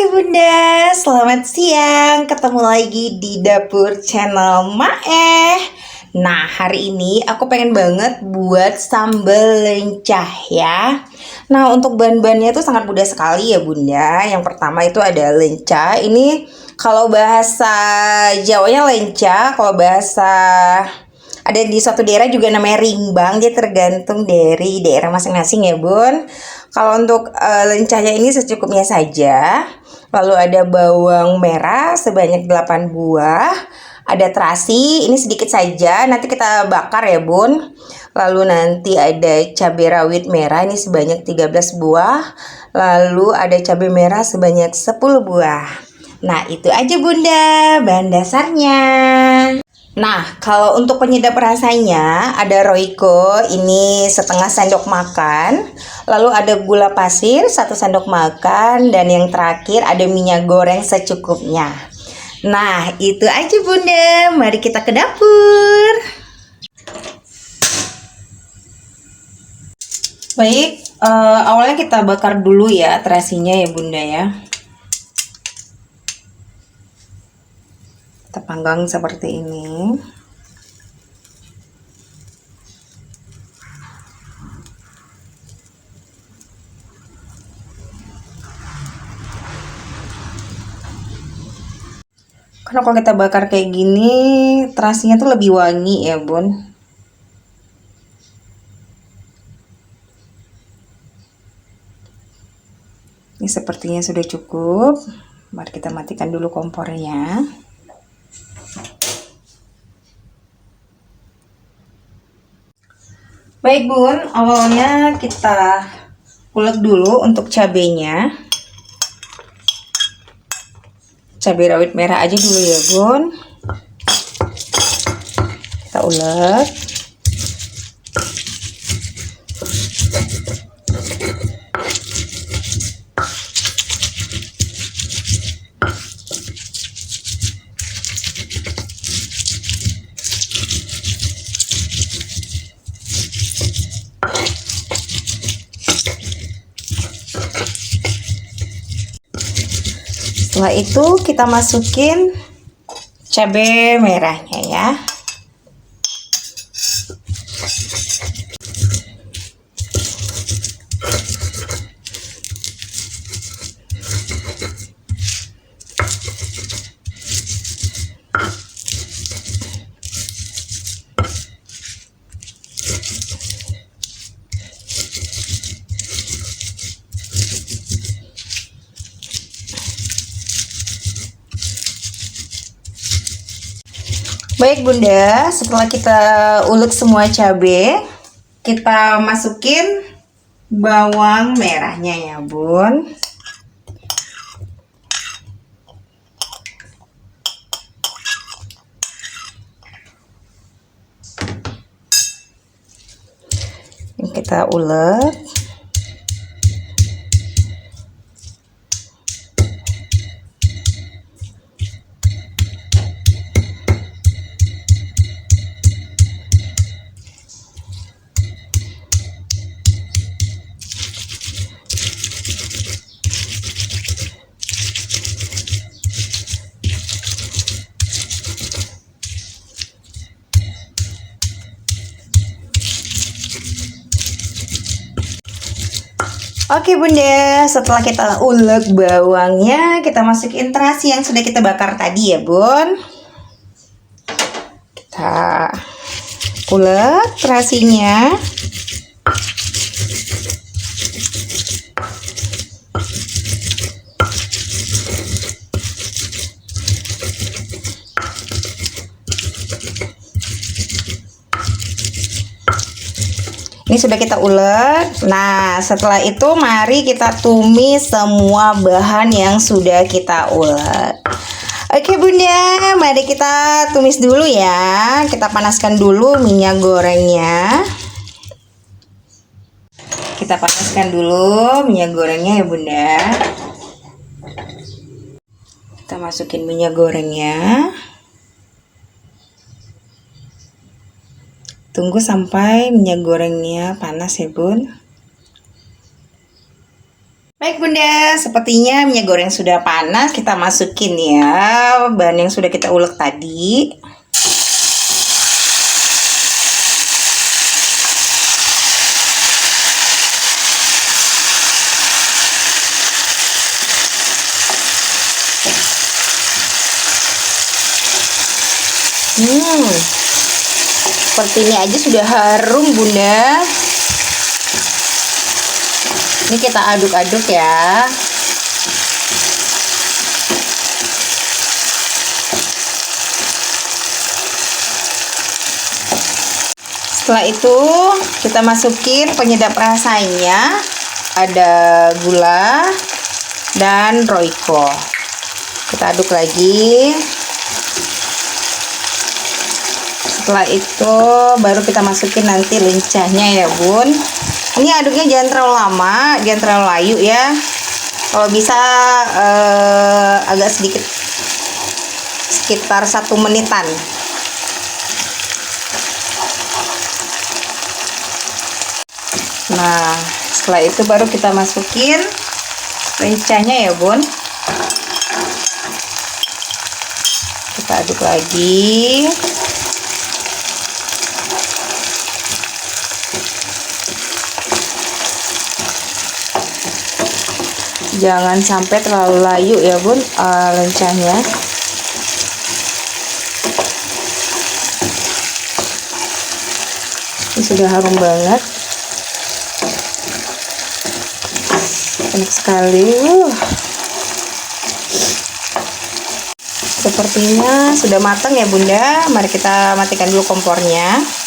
Oke Bunda, selamat siang. Ketemu lagi di dapur channel Mae. Nah, hari ini aku pengen banget buat sambal lencah ya. Nah, untuk bahan-bahannya itu sangat mudah sekali ya Bunda. Yang pertama itu ada lencah. Ini kalau bahasa Jawanya lencah, kalau bahasa ada di suatu daerah juga namanya rimbang, dia tergantung dari daerah masing-masing ya Bun. Kalau untuk lencahnya ini secukupnya saja. Lalu ada bawang merah sebanyak 8 buah. Ada terasi, ini sedikit saja, nanti kita bakar ya Bun. Lalu nanti ada cabai rawit merah, ini sebanyak 13 buah. Lalu ada cabai merah sebanyak 10 buah. Nah, itu aja Bunda, bahan dasarnya. Nah, kalau untuk penyedap rasanya ada Royco, ini setengah sendok makan. Lalu ada gula pasir 1 sendok makan. Dan yang terakhir ada minyak goreng secukupnya. Nah, itu aja Bunda. Mari kita ke dapur. Baik, awalnya kita bakar dulu ya terasinya ya Bunda ya. Kita panggang seperti ini. Karena kalau kita bakar kayak gini, terasinya tuh lebih wangi ya Bun. Ini sepertinya sudah cukup. Mari kita matikan dulu kompornya. Baik Bun, awalnya kita ulek dulu untuk cabenya. Cabai rawit merah aja dulu ya Bun. Kita ulek. Setelah itu kita masukin cabai merahnya ya. Baik Bunda, setelah kita ulek semua cabai, kita masukin bawang merahnya ya Bun. Yang kita ulek. Oke Bunda, setelah kita ulek bawangnya, kita masukin terasi yang sudah kita bakar tadi ya Bun. Kita ulek terasinya. Ini sudah kita ulek. Nah, setelah itu mari kita tumis semua bahan yang sudah kita ulek. Oke Bunda, mari kita tumis dulu ya. Kita panaskan dulu minyak gorengnya. Kita panaskan dulu minyak gorengnya ya Bunda. Kita masukin minyak gorengnya. Tunggu sampai minyak gorengnya panas ya Bun. Baik Bunda, sepertinya minyak goreng sudah panas. Kita masukin ya bahan yang sudah kita ulek tadi. Seperti ini aja sudah harum Bunda. Ini kita aduk-aduk ya. Setelah itu kita masukin penyedap rasanya, ada gula dan Royco. Kita aduk lagi. Setelah itu baru kita masukin nanti lencahnya ya Bun. Ini aduknya jangan terlalu lama, jangan terlalu layu ya. Kalau bisa agak sedikit, sekitar 1 menitan. Nah, setelah itu baru kita masukin lencahnya ya Bun. Kita aduk lagi. Jangan sampai terlalu layu ya Bun lencahnya. Ini sudah harum banget, enak sekali. Sepertinya sudah matang ya Bunda. Mari kita matikan dulu kompornya.